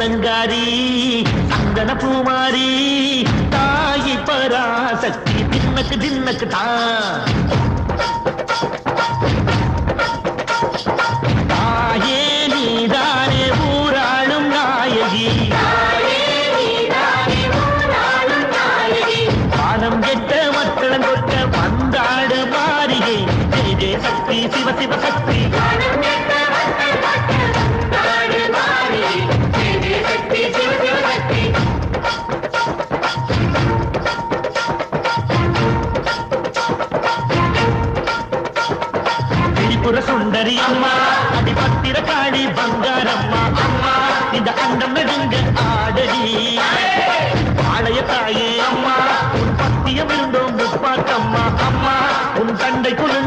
அலங்காரி சந்தன பூமாரி தாயி பராசக்தி தின்னக்கு தின்னக்கு தான் தாயே நீதானே ஊராளும் நாயகி பாலம் கெட்ட மக்களம் கொட்ட வந்தாடு மாறிகை ஜெய ஜெய சக்தி சிவ சிவ சக்தி சுந்தரி அம்மா அடிபத்திர காளி பங்காரம்மா அம்மா இந்த அண்டம் நெடுங்க ஆடடி ஆலய தாயே அம்மா உன் பத்தியம் இருந்தோம் முப்பாக்கம்மா அம்மா உன் தண்டை குழு